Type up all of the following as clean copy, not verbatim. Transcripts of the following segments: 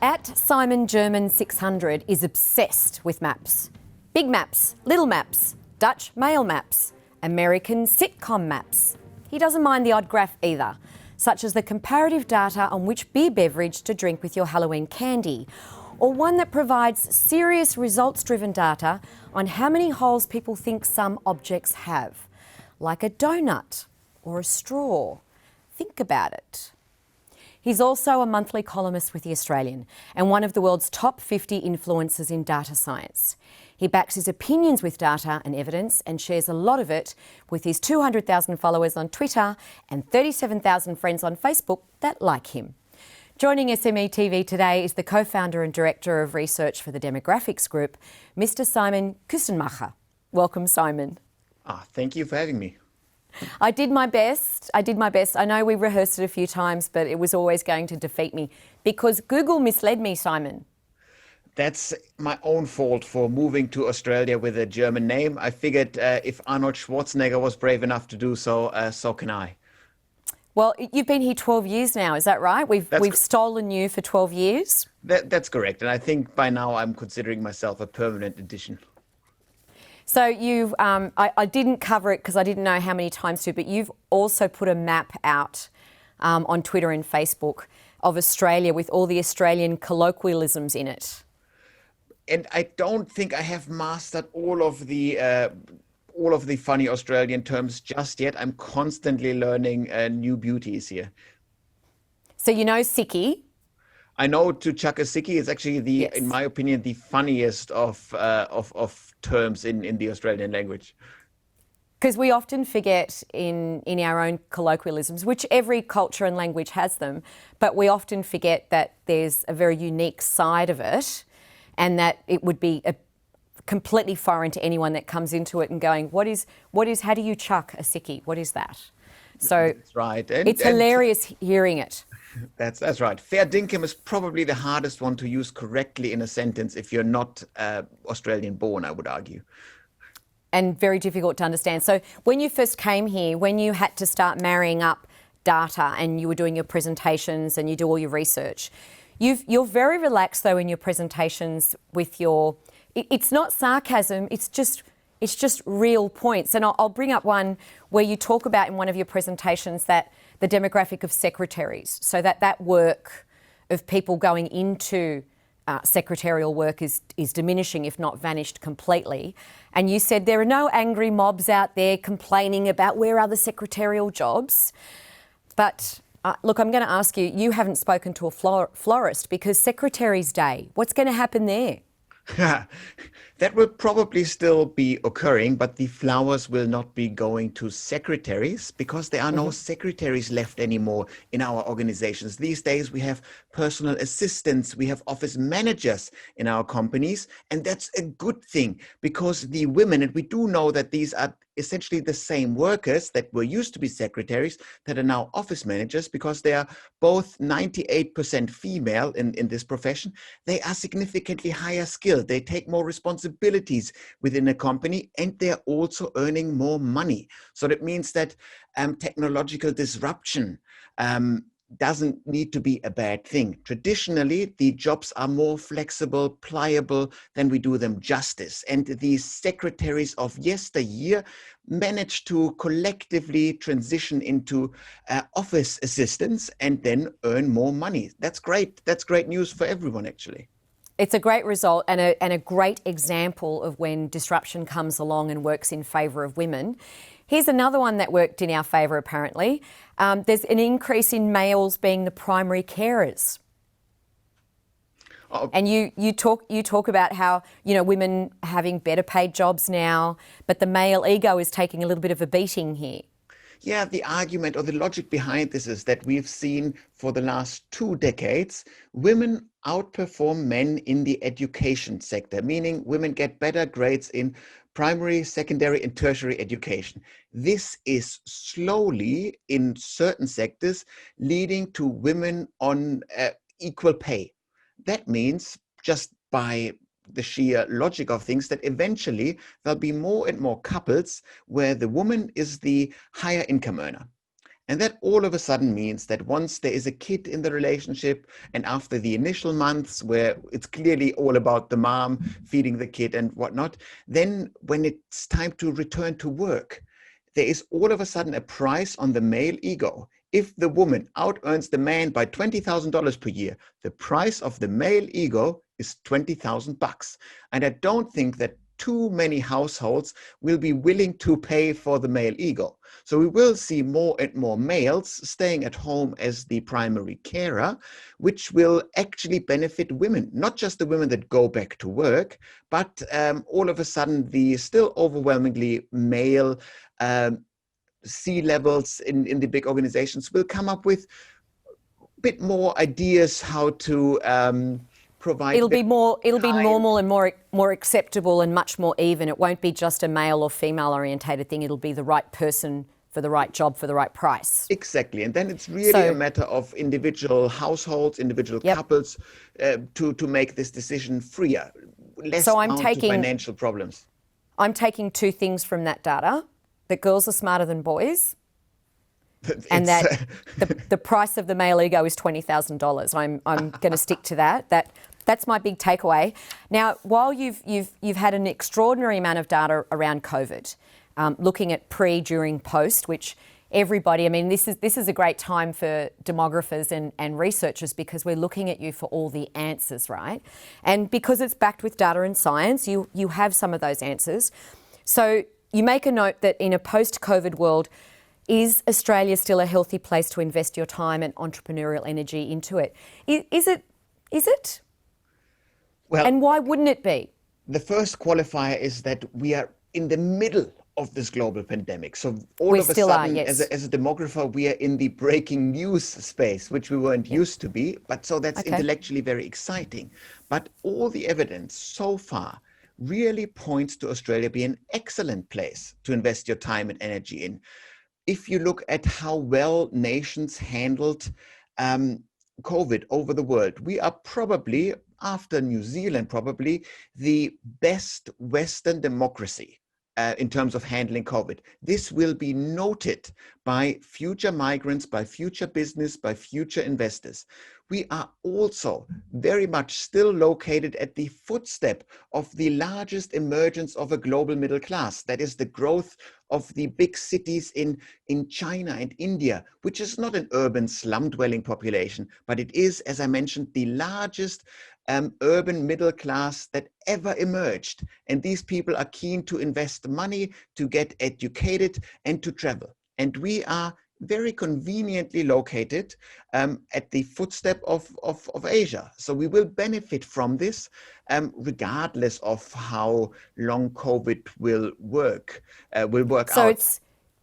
At Simon German 600 is obsessed with maps. Big maps, little maps, Dutch mail maps, American sitcom maps. He doesn't mind the odd graph either, such as the comparative data on which beer beverage to drink with your Halloween candy, or one that provides serious results-driven data on how many holes people think some objects have, like a donut or a straw. Think about it. He's also a monthly columnist with The Australian and one of the world's top 50 influencers in data science. He backs his opinions with data and evidence and shares a lot of it with his 200,000 followers on Twitter and 37,000 friends on Facebook that like him. Joining SMETV today is the co-founder and director of research for the Demographics Group, Mr. Simon Kustenmacher. Welcome, Simon. Thank you for having me. I did my best. I know we rehearsed it a few times, but it was always going to defeat me because Google misled me, Simon. That's my own fault for moving to Australia with a German name. I figured if Arnold Schwarzenegger was brave enough to do so, so can I. Well, you've been here 12 years now, is that right? We've stolen you for 12 years? That's correct. And I think by now I'm considering myself a permanent addition. So you've, I didn't cover it because I didn't know how many times to, but you've also put a map out on Twitter and Facebook of Australia with all the Australian colloquialisms in it. And I don't think I have mastered all of the funny Australian terms just yet. I'm constantly learning new beauties here. So you know sickie? I know to chuck a sickie is actually Yes. in my opinion, the funniest of terms in the Australian language. Because we often forget in our own colloquialisms, which every culture and language has them, but we often forget that there's a very unique side of it and that it would be completely foreign to anyone that comes into it and going, how do you chuck a sickie? What is that? So That's right. It's hilarious hearing it. That's right. Fair dinkum is probably the hardest one to use correctly in a sentence if you're not Australian born, I would argue. And very difficult to understand. So when you first came here, when you had to start marrying up data and you were doing your presentations and you do all your research, you're very relaxed though in your presentations with your, it's not sarcasm, it's just real points. And I'll bring up one where you talk about in one of your presentations that the demographic of secretaries, so that work of people going into secretarial work is diminishing, if not vanished completely. And you said there are no angry mobs out there complaining about where are the secretarial jobs. But look, I'm going to ask you, you haven't spoken to a florist because Secretaries Day, what's going to happen there? That will probably still be occurring, but the flowers will not be going to secretaries because there are no secretaries left anymore in our organizations. These days we have personal assistants, we have office managers in our companies, and that's a good thing because the women, and we do know that these are essentially the same workers that were used to be secretaries that are now office managers because they are both 98% female in this profession. They are significantly higher skilled. They take more responsibilities within a company and they're also earning more money. So that means that technological disruption doesn't need to be a bad thing. Traditionally, the jobs are more flexible, pliable than we do them justice. And the secretaries of yesteryear managed to collectively transition into office assistants and then earn more money. That's great. That's great news for everyone, actually. It's a great result and a great example of when disruption comes along and works in favour of women. Here's another one that worked in our favour, apparently. There's an increase in males being the primary carers. And you talk about how, you know, women having better paid jobs now, but the male ego is taking a little bit of a beating here. Yeah, the argument or the logic behind this is that we've seen for the last 2 decades, women outperform men in the education sector, meaning women get better grades in primary, secondary, and tertiary education. This is slowly, in certain sectors, leading to women on equal pay. That means, just by the sheer logic of things, that eventually there'll be more and more couples where the woman is the higher income earner. And that all of a sudden means that once there is a kid in the relationship, and after the initial months where it's clearly all about the mom feeding the kid and whatnot, then when it's time to return to work, there is all of a sudden a price on the male ego. If the woman out earns the man by $20,000 per year, the price of the male ego is $20,000. And I don't think that too many households will be willing to pay for the male ego. So we will see more and more males staying at home as the primary carer, which will actually benefit women, not just the women that go back to work, but all of a sudden the still overwhelmingly male C-levels in the big organizations will come up with a bit more ideas how to provide. It'll be normal and more acceptable and much more even. It won't be just a male or female orientated thing. It'll be the right person for the right job for the right price. Exactly. And then it's really a matter of individual households, individual couples to make this decision freer, less bound to financial problems. I'm taking two things from that data: that girls are smarter than boys, and that the price of the male ego is $20,000. I'm going to stick to that. That's my big takeaway. Now, while you've had an extraordinary amount of data around COVID, looking at pre, during, post, which everybody, I mean, this is a great time for demographers and researchers, because we're looking at you for all the answers, right? And because it's backed with data and science, you have some of those answers. So you make a note that in a post-COVID world, is Australia still a healthy place to invest your time and entrepreneurial energy into it? Is it? Well, and why wouldn't it be? The first qualifier is that we are in the middle of this global pandemic. So all of a sudden, as a demographer, we are in the breaking news space, which we weren't used to be. But so that's intellectually very exciting. But all the evidence so far really points to Australia being an excellent place to invest your time and energy in. If you look at how well nations handled COVID over the world, we are probably, after New Zealand, probably the best Western democracy in terms of handling COVID. This will be noted by future migrants, by future business, by future investors. We are also very much still located at the footstep of the largest emergence of a global middle class. That is the growth of the big cities in China and India, which is not an urban slum-dwelling population, but it is, as I mentioned, the largest urban middle class that ever emerged. And these people are keen to invest money, to get educated, and to travel. And we are very conveniently located at the footstep of Asia. So we will benefit from this regardless of how long COVID will work out. So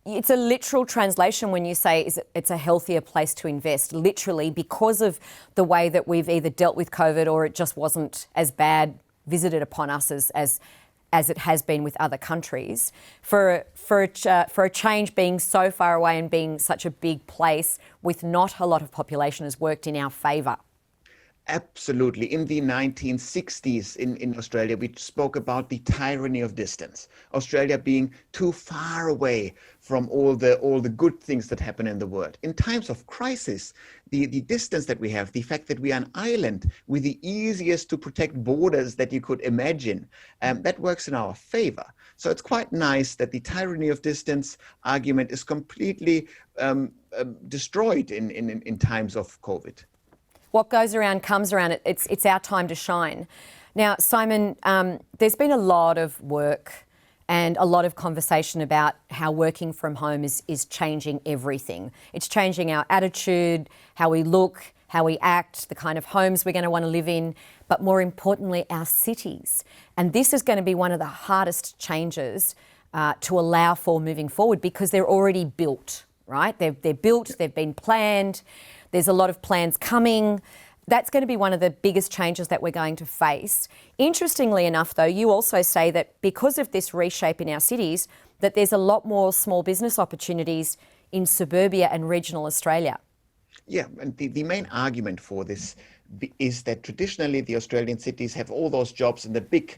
it's a literal translation when you say it's a healthier place to invest, literally because of the way that we've either dealt with COVID or it just wasn't as bad visited upon us as it has been with other countries. For a change being so far away and being such a big place with not a lot of population has worked in our favour. Absolutely. In the 1960s in Australia, we spoke about the tyranny of distance. Australia being too far away from all the good things that happen in the world. In times of crisis, the distance that we have, the fact that we are an island with the easiest to protect borders that you could imagine, that works in our favor. So it's quite nice that the tyranny of distance argument is completely destroyed in times of COVID. What goes around comes around. It's our time to shine. Now, Simon, there's been a lot of work and a lot of conversation about how working from home is changing everything. It's changing our attitude, how we look, how we act, the kind of homes we're going to want to live in, but more importantly, our cities. And this is going to be one of the hardest changes to allow for moving forward, because they're already built, right? They're built, they've been planned. There's a lot of plans coming. That's going to be one of the biggest changes that we're going to face. Interestingly enough, though, you also say that because of this reshape in our cities, that there's a lot more small business opportunities in suburbia and regional Australia. Yeah, and the main argument for this is that traditionally the Australian cities have all those jobs in the big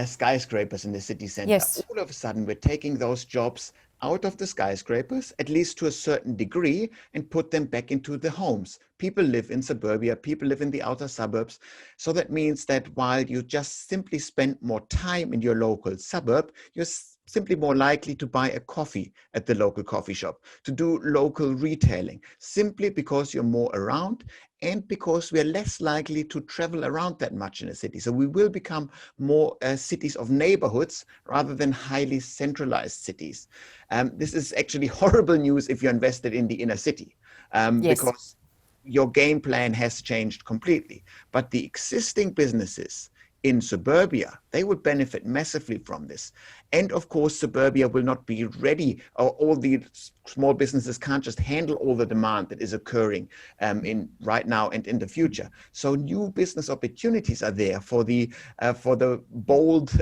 skyscrapers in the city centre. Yes. All of a sudden, we're taking those jobs out of the skyscrapers, at least to a certain degree, and put them back into the homes. People live in suburbia, people live in the outer suburbs. So that means that while you just simply spend more time in your local suburb, you're simply more likely to buy a coffee at the local coffee shop, to do local retailing, simply because you're more around and because we are less likely to travel around that much in a city. So we will become more cities of neighborhoods rather than highly centralized cities. This is actually horrible news if you're invested in the inner city, Yes. because your game plan has changed completely. But the existing businesses in suburbia, they would benefit massively from this. And of course, suburbia will not be ready, or all the small businesses can't just handle all the demand that is occurring in right now and in the future. So new business opportunities are there for the bold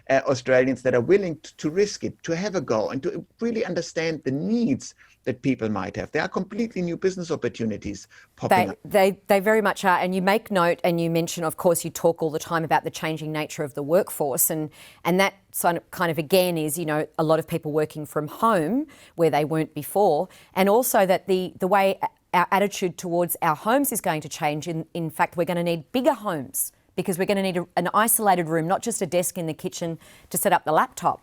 Australians that are willing to risk it, to have a go, and to really understand the needs that people might have. There are completely new business opportunities popping up. They very much are. And you make note and you mention, of course, you talk all the time about the changing nature of the workforce. And that kind of again is, you know, a lot of people working from home where they weren't before. And also that the way our attitude towards our homes is going to change. In fact, we're going to need bigger homes because we're going to need an isolated room, not just a desk in the kitchen to set up the laptop.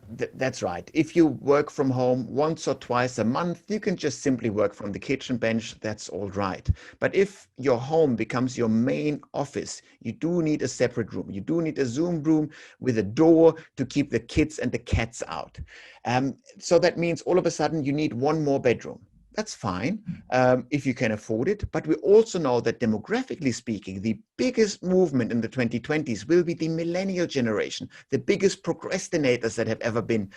That's right. If you work from home once or twice a month, you can just simply work from the kitchen bench. That's all right. But if your home becomes your main office, you do need a separate room. You do need a Zoom room with a door to keep the kids and the cats out. So that means all of a sudden you need one more bedroom. That's fine if you can afford it. But we also know that demographically speaking, the biggest movement in the 2020s will be the millennial generation, the biggest procrastinators that have ever been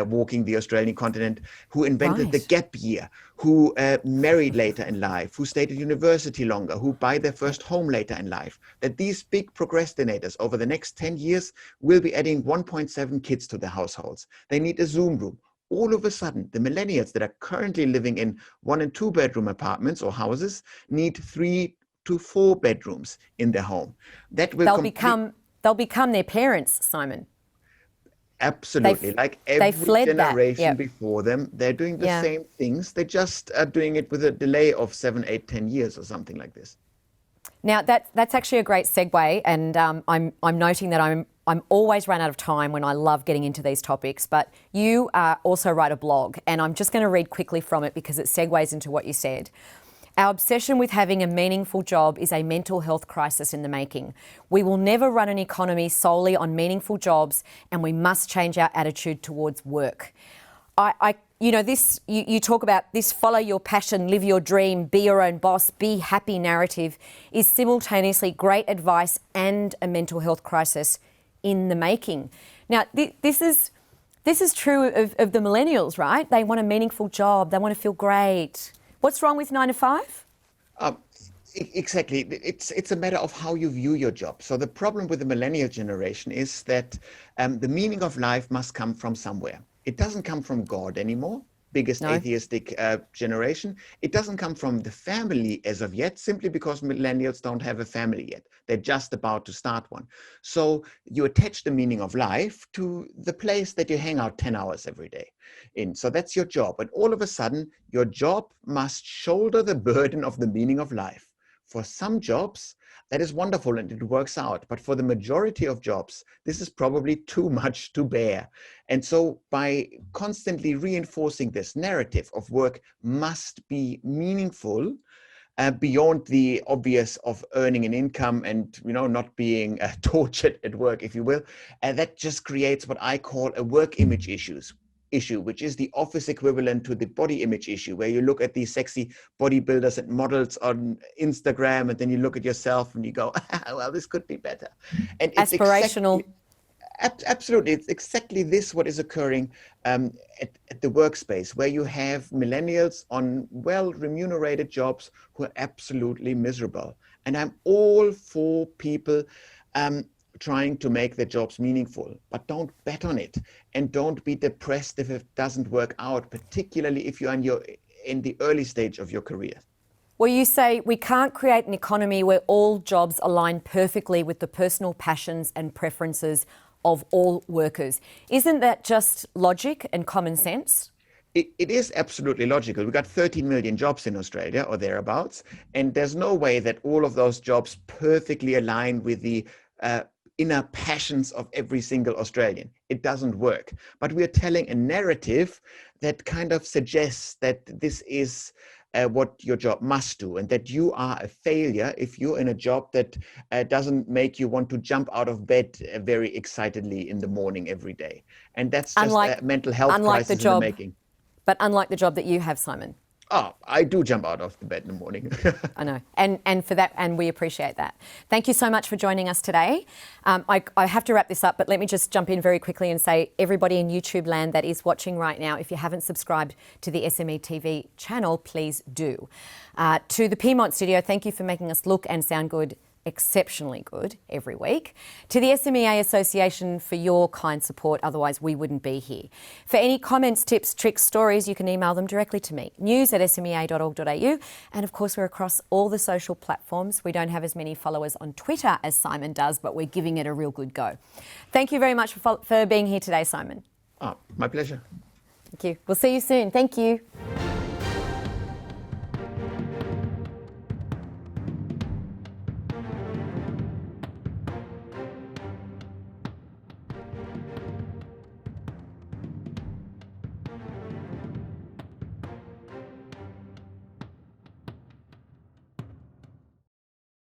walking the Australian continent, who invented the gap year, who married later in life, who stayed at university longer, who buy their first home later in life. That these big procrastinators over the next 10 years will be adding 1.7 kids to their households. They need a Zoom room. All of a sudden, the millennials that are currently living in 1 and 2 bedroom apartments or houses need 3 to 4 bedrooms in their home. That will they'll become their parents, Simon. Absolutely. Like every generation before them, they're doing the same things. They just are doing it with a delay of 7, 8, 10 years or something like this. Now, that's actually a great segue, and I'm noting that I'm always run out of time when I love getting into these topics, but you also write a blog, and I'm just going to read quickly from it because it segues into what you said. Our obsession with having a meaningful job is a mental health crisis in the making. We will never run an economy solely on meaningful jobs, and we must change our attitude towards work. You talk about this follow your passion, live your dream, be your own boss, be happy narrative is simultaneously great advice and a mental health crisis in the making. Now, this is true of the millennials, right? They want a meaningful job. They want to feel great. What's wrong with 9 to 5? Exactly. It's a matter of how you view your job. So the problem with the millennial generation is that the meaning of life must come from somewhere. It doesn't come from God anymore, biggest atheistic generation. It doesn't come from the family as of yet, simply because millennials don't have a family yet. They're just about to start one. So you attach the meaning of life to the place that you hang out 10 hours every day in. So that's your job. And all of a sudden, your job must shoulder the burden of the meaning of life. For some jobs, that is wonderful and it works out. But for the majority of jobs, this is probably too much to bear. And so by constantly reinforcing this narrative of work must be meaningful, beyond the obvious of earning an income and not being tortured at work, if you will, that just creates what I call a work image issue, which is the office equivalent to the body image issue, where you look at these sexy bodybuilders and models on Instagram, and then you look at yourself and you go, well, this could be better. And it's aspirational. Absolutely. It's exactly this what is occurring at the workspace, where you have millennials on well-remunerated jobs who are absolutely miserable. And I'm all for people trying to make their jobs meaningful, but don't bet on it, and don't be depressed if it doesn't work out, particularly if you're in the early stage of your career. Well, you say we can't create an economy where all jobs align perfectly with the personal passions and preferences of all workers. Isn't that just logic and common sense? It is absolutely logical. We've got 13 million jobs in Australia or thereabouts, and there's no way that all of those jobs perfectly align with the inner passions of every single Australian. It doesn't work. But we're telling a narrative that kind of suggests that this is what your job must do, and that you are a failure if you're in a job that doesn't make you want to jump out of bed very excitedly in the morning every day. And that's just a mental health crisis in the making. But unlike the job that you have, Simon. Oh, I do jump out of the bed in the morning. I know. And for that, and we appreciate that. Thank you so much for joining us today. I have to wrap this up, but let me just jump in very quickly and say, everybody in YouTube land that is watching right now, if you haven't subscribed to the SMETV channel, please do. To the Piedmont studio, thank you for making us look and sound good, exceptionally good every week. To the SMEA Association for your kind support, otherwise we wouldn't be here. For any comments, tips, tricks, stories, you can email them directly to me, news@smea.org.au, and of course we're across all the social platforms. We don't have as many followers on Twitter as Simon does, but we're giving it a real good go. Thank you very much for being here today, Simon. Oh, my pleasure. Thank you. We'll see you soon. Thank you.